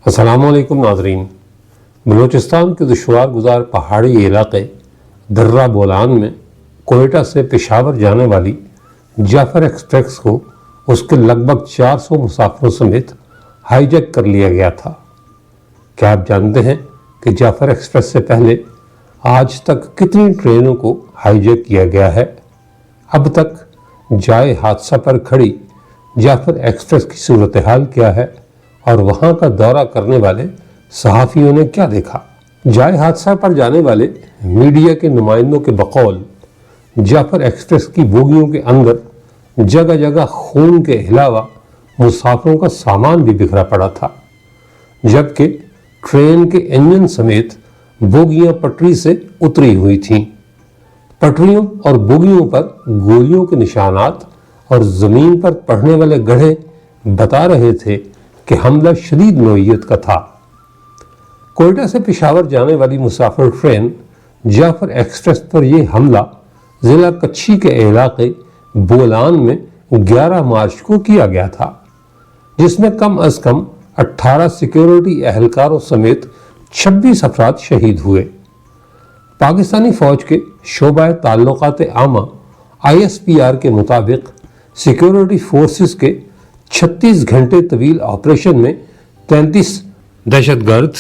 السلام علیکم ناظرین۔ بلوچستان کے دشوار گزار پہاڑی علاقے درہ بولان میں کوئٹہ سے پشاور جانے والی جعفر ایکسپریس کو اس کے لگ بھگ 400 مسافروں سمیت ہائی جیک کر لیا گیا تھا۔ کیا آپ جانتے ہیں کہ جعفر ایکسپریس سے پہلے آج تک کتنی ٹرینوں کو ہائی جیک کیا گیا ہے؟ اب تک جائے حادثہ پر کھڑی جعفر ایکسپریس کی صورتحال کیا ہے اور وہاں کا دورہ کرنے والے صحافیوں نے کیا دیکھا؟ جائے حادثہ پر جانے والے میڈیا کے نمائندوں کے بقول جعفر ایکسپریس کی بوگیوں کے اندر جگہ جگہ خون کے علاوہ مسافروں کا سامان بھی بکھرا پڑا تھا، جبکہ ٹرین کے انجن سمیت بوگیاں پٹری سے اتری ہوئی تھیں۔ پٹریوں اور بوگیوں پر گولیوں کے نشانات اور زمین پر پڑنے والے گڑھے بتا رہے تھے کہ حملہ شدید نوعیت کا تھا۔ کوئٹہ سے پشاور جانے والی مسافر ٹرین جعفر ایکسپریس پر یہ حملہ ضلع کچھی کے علاقے بولان میں 11 مارچ کو کیا گیا تھا، جس میں کم از کم 18 سیکیورٹی اہلکاروں سمیت 26 افراد شہید ہوئے۔ پاکستانی فوج کے شعبہ تعلقات عامہ ISPR کے مطابق سیکیورٹی فورسز کے 36 گھنٹے طویل آپریشن میں 33 دہشت گرد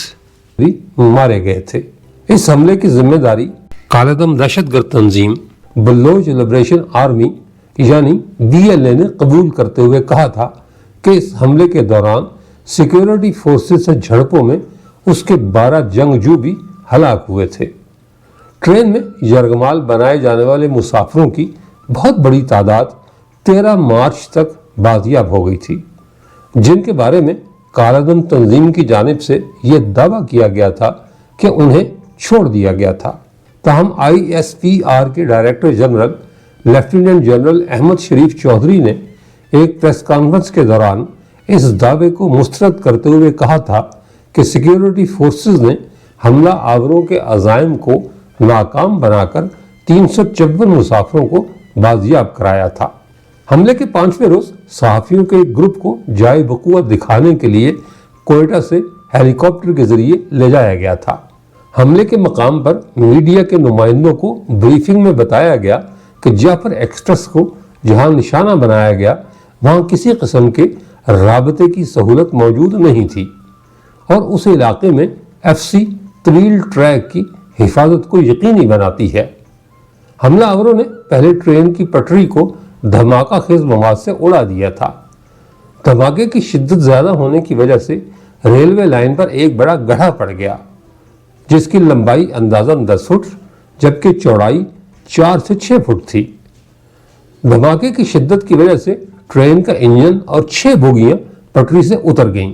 بھی مارے گئے تھے۔ اس حملے کی ذمہ داری کالعدم دہشت گرد تنظیم بلوچ لبریشن آرمی یعنی BLA نے قبول کرتے ہوئے کہا تھا کہ اس حملے کے دوران سیکیورٹی فورسز سے جھڑپوں میں اس کے 12 جنگجو بھی ہلاک ہوئے تھے۔ ٹرین میں یرغمال بنائے جانے والے مسافروں کی بہت بڑی تعداد 13 مارچ تک بازیاب ہو گئی تھی، جن کے بارے میں کالعدم تنظیم کی جانب سے یہ دعویٰ کیا گیا تھا کہ انہیں چھوڑ دیا گیا تھا۔ تاہم ISPR کے director general lieutenant general Ahmed Sharif Chaudhry نے ایک پریس کانفرنس کے دوران اس دعوے کو مسترد کرتے ہوئے کہا تھا کہ سیکیورٹی فورسز نے حملہ آوروں کے عزائم کو ناکام بنا کر 354 مسافروں کو بازیاب کرایا تھا۔ حملے کے 5ویں روز صحافیوں کے ایک گروپ کو جائے وقوع دکھانے کے لیے کوئٹہ سے ہیلی کاپٹر کے ذریعے لے جایا گیا تھا۔ حملے کے مقام پر میڈیا کے نمائندوں کو بریفنگ میں بتایا گیا کہ جعفر ایکسپریس کو جہاں نشانہ بنایا گیا وہاں کسی قسم کے رابطے کی سہولت موجود نہیں تھی اور اس علاقے میں FC طویل ٹریک کی حفاظت کو یقینی بناتی ہے۔ حملہ آوروں نے پہلے ٹرین کی پٹری کو دھماکہ خیز مواد سے اڑا دیا تھا۔ دھماکے کی شدت زیادہ ہونے کی وجہ سے ریلوے لائن پر ایک بڑا گڑھا پڑ گیا، جس کی لمبائی اندازاً 10 فٹ جبکہ چوڑائی 4 سے 6 فٹ تھی۔ دھماکے کی شدت کی وجہ سے ٹرین کا انجن اور 6 بوگیاں پٹری سے اتر گئیں،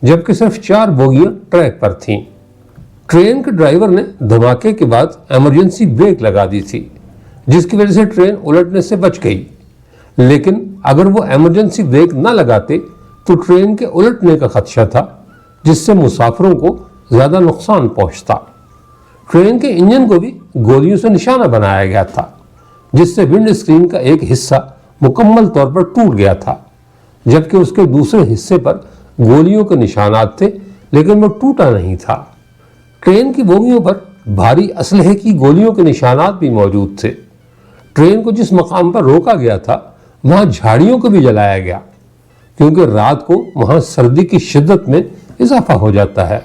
جبکہ صرف 4 بوگیاں ٹریک پر تھیں۔ ٹرین کے ڈرائیور نے دھماکے کے بعد ایمرجنسی بریک لگا دی تھی، جس کی وجہ سے ٹرین الٹنے سے بچ گئی، لیکن اگر وہ ایمرجنسی بریک نہ لگاتے تو ٹرین کے الٹنے کا خدشہ تھا، جس سے مسافروں کو زیادہ نقصان پہنچتا۔ ٹرین کے انجن کو بھی گولیوں سے نشانہ بنایا گیا تھا، جس سے ونڈ اسکرین کا ایک حصہ مکمل طور پر ٹوٹ گیا تھا، جبکہ اس کے دوسرے حصے پر گولیوں کے نشانات تھے لیکن وہ ٹوٹا نہیں تھا۔ ٹرین کی بوگیوں پر بھاری اسلحے کی گولیوں کے نشانات بھی موجود تھے۔ ٹرین کو جس مقام پر روکا گیا تھا وہاں جھاڑیوں کو بھی جلایا گیا، کیونکہ رات کو وہاں سردی کی شدت میں اضافہ ہو جاتا ہے۔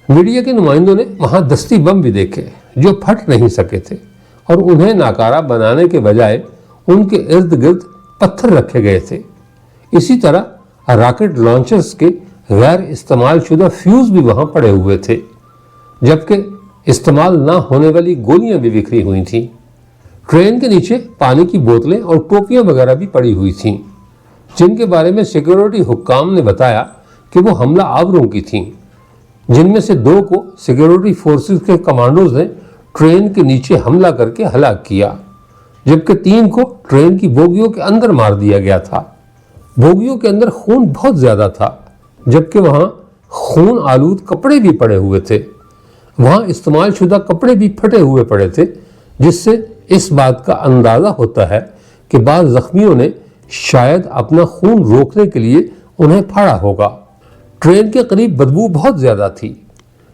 میڈیا کے نمائندوں نے وہاں دستی بم بھی دیکھے جو پھٹ نہیں سکے تھے اور انہیں ناکارہ بنانے کے بجائے ان کے ارد گرد پتھر رکھے گئے تھے۔ اسی طرح راکٹ لانچرز کے غیر استعمال شدہ فیوز بھی وہاں پڑے ہوئے تھے، جبکہ استعمال نہ ہونے والی گولیاں بھی بکھری ہوئی تھیں۔ ٹرین کے نیچے پانی کی بوتلیں اور ٹوپیاں وغیرہ بھی پڑی ہوئی تھیں، جن کے بارے میں سیکیورٹی حکام نے بتایا کہ وہ حملہ آوروں کی تھیں، جن میں سے 2 کو سیکیورٹی فورسز کے کمانڈوز نے ٹرین کے نیچے حملہ کر کے ہلاک کیا، جبکہ 3 کو ٹرین کی بوگیوں کے اندر مار دیا گیا تھا۔ بوگیوں کے اندر خون بہت زیادہ تھا، جبکہ وہاں خون آلود کپڑے بھی پڑے ہوئے تھے۔ وہاں استعمال شدہ کپڑے بھی پھٹے ہوئے پڑے تھے، جس سے اس بات کا اندازہ ہوتا ہے کہ بعض زخمیوں نے شاید اپنا خون روکنے کے لیے انہیں پھاڑا ہوگا۔ ٹرین کے قریب بدبو بہت زیادہ تھی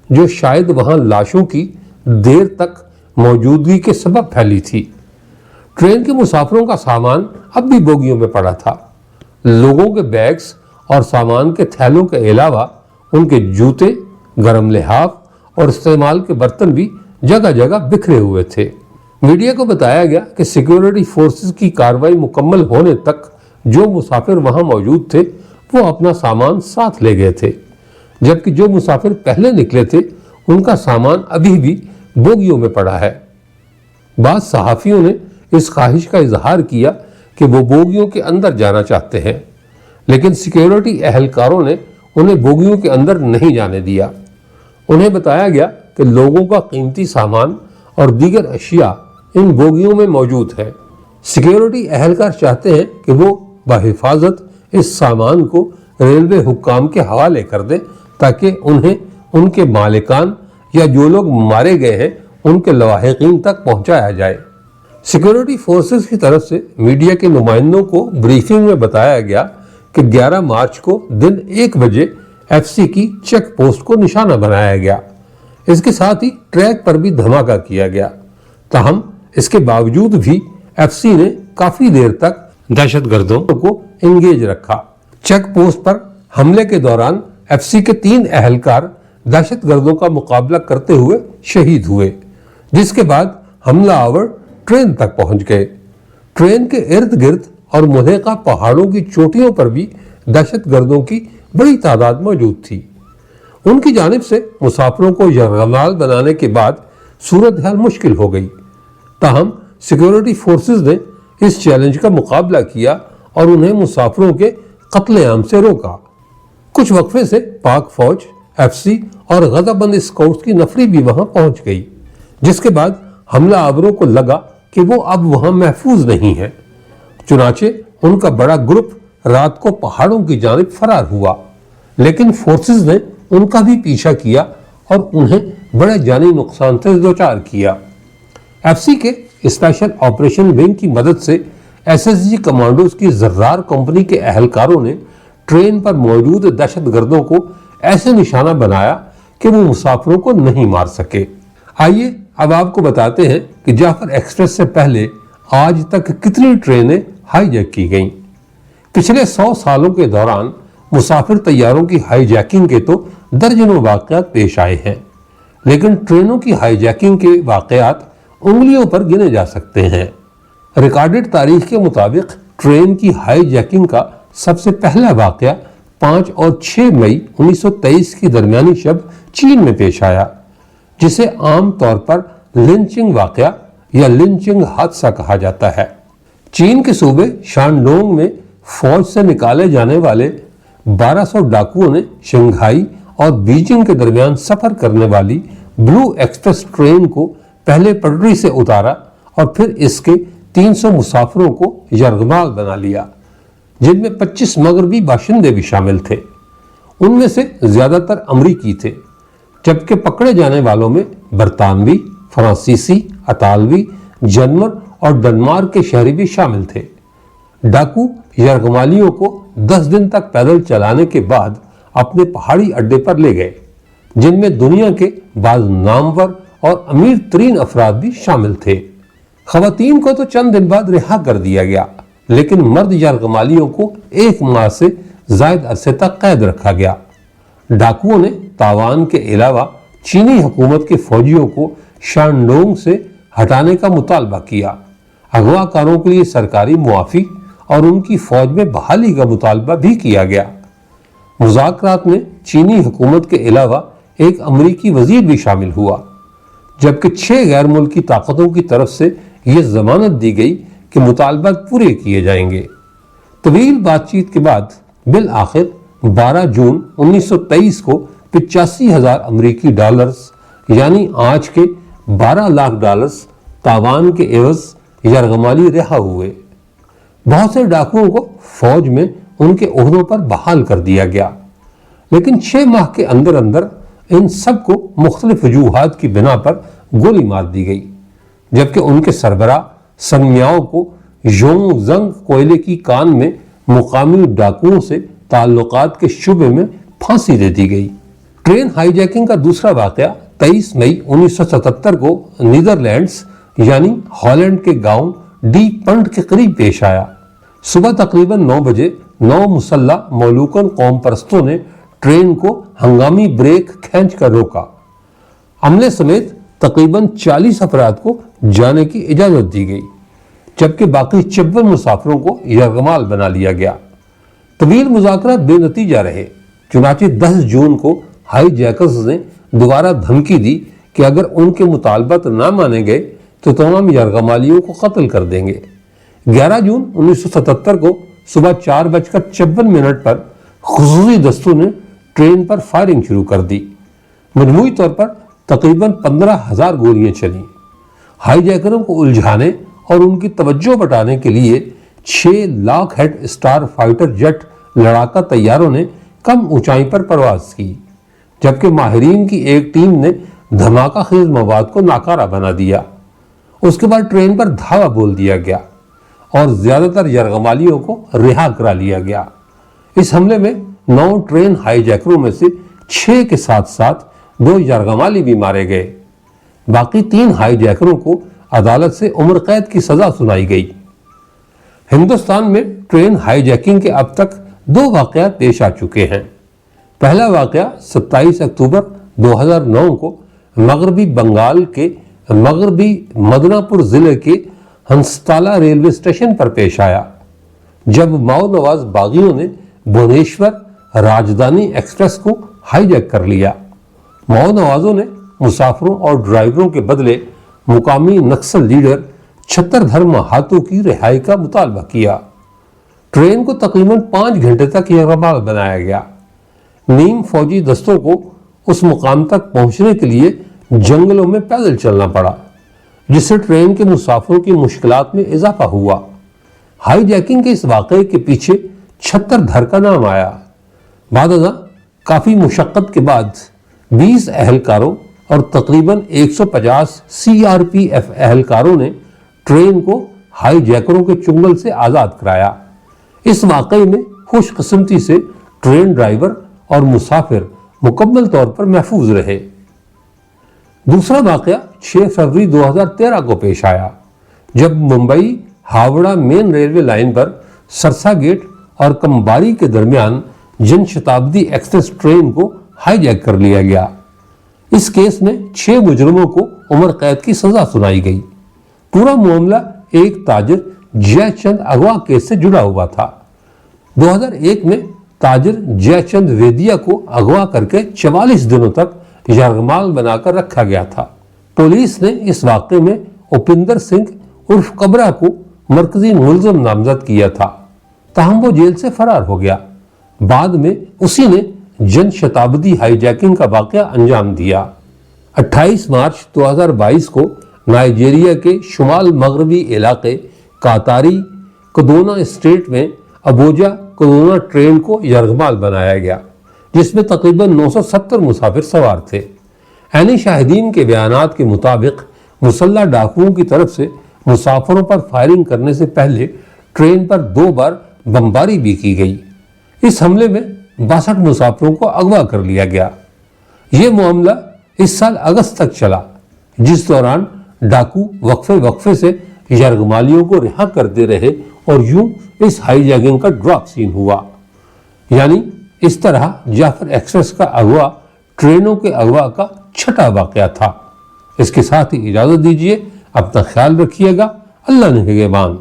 جو شاید وہاں لاشوں کی دیر تک موجودگی کے سبب پھیلی تھی۔ ٹرین کے مسافروں کا سامان اب بھی بوگیوں میں پڑا تھا۔ لوگوں کے بیگز اور سامان کے تھیلوں کے علاوہ ان کے جوتے، گرم لحاف اور استعمال کے برتن بھی جگہ جگہ بکھرے ہوئے تھے۔ میڈیا کو بتایا گیا کہ سیکیورٹی فورسز کی کارروائی مکمل ہونے تک جو مسافر وہاں موجود تھے وہ اپنا سامان ساتھ لے گئے تھے، جبکہ جو مسافر پہلے نکلے تھے ان کا سامان ابھی بھی بوگیوں میں پڑا ہے۔ بعض صحافیوں نے اس خواہش کا اظہار کیا کہ وہ بوگیوں کے اندر جانا چاہتے ہیں، لیکن سیکیورٹی اہلکاروں نے انہیں بوگیوں کے اندر نہیں جانے دیا۔ انہیں بتایا گیا کہ لوگوں کا قیمتی سامان اور دیگر اشیاء ان بوگیوں میں موجود ہے۔ سیکیورٹی اہلکار چاہتے ہیں کہ وہ بحفاظت اس سامان کو ریلوے حکام کے حوالے کر دیں تاکہ انہیں ان کے مالکان یا جو لوگ مارے گئے ہیں ان کے لواحقین تک پہنچایا جائے۔ سیکیورٹی فورسز کی طرف سے میڈیا کے نمائندوں کو بریفنگ میں بتایا گیا کہ 11 مارچ کو دن 1 بجے ایف سی کی چیک پوسٹ کو نشانہ بنایا گیا۔ اس کے ساتھ ہی ٹریک پر بھی دھماکہ کیا گیا، تاہم اس کے باوجود بھی ایف سی نے کافی دیر تک دہشت گردوں کو انگیج رکھا۔ چیک پوسٹ پر حملے کے دوران ایف سی کے 3 اہلکار دہشت گردوں کا مقابلہ کرتے ہوئے شہید ہوئے، جس کے بعد حملہ آور ٹرین تک پہنچ گئے۔ ٹرین کے ارد گرد اور ملحقہ پہاڑوں کی چوٹیوں پر بھی دہشت گردوں کی بڑی تعداد موجود تھی۔ ان کی جانب سے مسافروں کو یرغمال بنانے کے بعد صورتحال مشکل ہو گئی، تاہم سیکیورٹی فورسز نے اس چیلنج کا مقابلہ کیا اور انہیں مسافروں کے قتل عام سے روکا۔ کچھ وقفے سے پاک فوج، ایف سی اور غضب بند اسکاؤٹس کی نفری بھی وہاں پہنچ گئی، جس کے بعد حملہ آوروں کو لگا کہ وہ اب وہاں محفوظ نہیں ہے، چنانچہ ان کا بڑا گروپ رات کو پہاڑوں کی جانب فرار ہوا، لیکن فورسز نے ان کا بھی پیچھا کیا اور انہیں بڑے جانی نقصان سے دوچار کیا۔ ایف سی کے اسپیشل آپریشن ونگ کی مدد سے ایس ایس جی کمانڈوز کی زرار کمپنی کے اہلکاروں نے ٹرین پر موجود دہشت گردوں کو ایسے نشانہ بنایا کہ وہ مسافروں کو نہیں مار سکے۔ آئیے اب آپ کو بتاتے ہیں کہ جعفر ایکسپریس سے پہلے آج تک کتنی ٹرینیں ہائی جیک کی گئیں۔ پچھلے 100 سالوں کے دوران مسافر طیاروں کی ہائی جیکنگ کے تو درجنوں واقعات پیش آئے ہیں، لیکن ٹرینوں کی ہائی جیکنگ کے واقعات انگلیوں پر گنے جا سکتے ہیں۔ ریکارڈڈ تاریخ کے مطابق ٹرین کی ہائی جیکنگ کا سب سے پہلا واقعہ 5 اور 6 مئی 1923 کی درمیانی شب چین میں پیش آیا، جسے عام طور پر لنچنگ واقعہ یا لنچنگ حادثہ کہا جاتا ہے۔ چین کے صوبے شانڈونگ میں فوج سے نکالے جانے والے 1200 ڈاکوؤں نے شنگھائی اور بیجنگ کے درمیان سفر کرنے والی بلو ایکسپریس ٹرین کو پہلے پٹری سے اتارا اور پھر اس کے 300 مسافروں کو یرغمال بنا لیا، جن میں 25 مغربی باشندے بھی شامل تھے۔ ان میں سے زیادہ تر امریکی تھے، جبکہ پکڑے جانے والوں میں برطانوی، فرانسیسی، اطالوی، جرمن اور ڈنمارک کے شہری بھی شامل تھے۔ ڈاکو یرغمالیوں کو 10 دن تک پیدل چلانے کے بعد اپنے پہاڑی اڈے پر لے گئے، جن میں دنیا کے بعض نامور اور امیر ترین افراد بھی شامل تھے۔ خواتین کو تو چند دن بعد رہا کر دیا گیا، لیکن مرد یرغمالیوں کو 1 ماہ سے زائد عرصے تک قید رکھا گیا۔ ڈاکوؤں نے تائیوان کے علاوہ چینی حکومت کے فوجیوں کو شانڈونگ سے ہٹانے کا مطالبہ کیا۔ اغوا کاروں کے لیے سرکاری معافی اور ان کی فوج میں بحالی کا مطالبہ بھی کیا گیا۔ مذاکرات میں چینی حکومت کے علاوہ ایک امریکی وزیر بھی شامل ہوا، جبکہ 6 غیر ملکی طاقتوں کی طرف سے یہ ضمانت دی گئی کہ مطالبات پورے کیے جائیں گے۔ طویل بات چیت کے بعد بالآخر 12 جون 1923 کو 85,000 امریکی ڈالرز یعنی آج کے 12 لاکھ ڈالرز تائیوان کے عوض یرغمالی رہا ہوئے۔ بہت سے ڈاکوؤں کو فوج میں ان کے عہدوں پر بحال کر دیا گیا، لیکن 6 ماہ کے اندر اندر ان سب کو مختلف وجوہات کی بنا پر گولی مار دی گئی، جبکہ ان کے سربراہ سنگ میاؤ کو یونگ زنگ کوئلے کی کان میں مقامی ڈاکوؤں سے تعلقات کے شبے میں پھانسی دے دی گئی۔ ٹرین ہائی جیکنگ کا دوسرا واقعہ 23 مئی 1977 کو نیدرلینڈز یعنی ہالینڈ کے گاؤں ڈی پنڈ کے قریب پیش آیا۔ صبح تقریباً 9 بجے 9 مسلح مولوکن قوم پرستوں نے ٹرین کو ہنگامی بریک کھینچ کر روکا۔ عملے سمیت تقریباً 40 افراد کو جانے کی اجازت دی گئی، جبکہ باقی 56 مسافروں کو یرغمال بنا لیا گیا۔ طویل مذاکرات بے نتیجہ رہے، چنانچہ 10 جون کو ہائی جیکرز نے دوبارہ دھمکی دی کہ اگر ان کے مطالبات نہ مانے گئے تو تمام یرغمالیوں کو قتل کر دیں گے۔ 11 جون 1977 کو صبح 4:56 پر خصوصی دستوں نے ٹرین پر فائرنگ شروع کر دی۔ مجموعی طور پر تقریباً 15,000 گولیاں چلیں۔ ہائی جیکروں کو الجھانے اور ان کی توجہ بٹانے کے لیے 6 Lockheed star fighter jet لڑاکا طیاروں نے کم اونچائی پر پرواز کی، جبکہ ماہرین کی ایک ٹیم نے دھماکہ خیز مواد کو ناکارہ بنا دیا۔ اس کے بعد ٹرین پر دھاوا بول دیا گیا اور زیادہ تر یرغمالیوں کو رہا کرا لیا گیا۔ اس حملے میں 9 ٹرین ہائی جیکروں میں سے 6 کے ساتھ ساتھ 2 یرغمالی بھی مارے گئے۔ باقی 3 ہائی جیکروں کو عدالت سے عمر قید کی سزا سنائی گئی۔ ہندوستان میں ٹرین ہائی جیکنگ کے اب تک 2 واقعات پیش آ چکے ہیں۔ پہلا واقعہ 27 اکتوبر 2009 کو مغربی بنگال کے مغربی مدنہ پور ضلع کے ہنستالہ ریلوے اسٹیشن پر پیش آیا، جب ماؤ نواز باغیوں نے بھونیشور راجدھانی ایکسپریس کو ہائی جیک کر لیا۔ ماؤ نوازوں نے مسافروں اور ڈرائیوروں کے بدلے مقامی نکسل لیڈر چھتردھر مہاتو کی رہائی کا مطالبہ کیا۔ ٹرین کو تقریباً 5 گھنٹے تک یرغمال بنایا گیا۔ نیم فوجی دستوں کو اس مقام تک پہنچنے کے لیے جنگلوں میں پیدل چلنا پڑا، جس سے ٹرین کے مسافروں کی مشکلات میں اضافہ ہوا۔ ہائی جیکنگ کے اس واقعے کے پیچھے چھتردھر کا نام آیا۔ بعد ازاں کافی مشقت کے بعد 20 اہلکاروں اور تقریباً 150 CRPF اہلکاروں نے ٹرین کو ہائی جیکروں کے چنگل سے آزاد کرایا۔ اس واقعے میں خوش قسمتی سے ٹرین ڈرائیور اور مسافر مکمل طور پر محفوظ رہے۔ دوسرا واقعہ 6 فروری 2013 کو پیش آیا، جب ممبئی ہاوڑہ مین ریلوے لائن پر سرسا گیٹ اور کمباری کے درمیان جن شتابدی ایکسپریس ٹرین کو ہائی جیک کر لیا گیا۔ اس کیس میں 6 مجرموں کو عمر قید کی سزا سنائی گئی۔ پورا معاملہ ایک تاجر جے چند اغوا کیس سے جڑا ہوا تھا۔ 2001 میں تاجر جے چند ویدیا کو اغوا کر کے 44 دنوں تک یرغمال بنا کر رکھا گیا تھا۔ پولیس نے اس واقعے میں اپندر سنگھ عرف قبرہ کو مرکزی ملزم نامزد کیا تھا، تاہم وہ جیل سے فرار ہو گیا۔ بعد میں اسی نے جن شتابدی ہائی جیکنگ کا واقعہ انجام دیا۔ 28 مارچ 2022 کو نائجیریا کے شمال مغربی علاقے کاتاری کدونا اسٹیٹ میں ابوجا کدونا ٹرین کو یرغمال بنایا گیا، جس میں تقریباً 970 مسافر سوار تھے۔ عینی شاہدین کے بیانات کے مطابق مسلح ڈاکوؤں کی طرف سے مسافروں پر فائرنگ کرنے سے پہلے ٹرین پر 2 بار بمباری بھی کی گئی۔ اس حملے میں 62 مسافروں کو اغوا کر لیا گیا۔ یہ معاملہ اس سال اگست تک چلا، جس دوران ڈاکو وقفے سے یرغمالیوں کو رہا کرتے رہے اور یوں اس ہائی جیکنگ کا ڈراپ سین ہوا۔ یعنی اس طرح جعفر ایکسپریس کا اغوا ٹرینوں کے اغوا کا 6واں واقعہ تھا۔ اس کے ساتھ ہی اجازت دیجیے، اپنا خیال رکھیے گا، اللہ نگہبان۔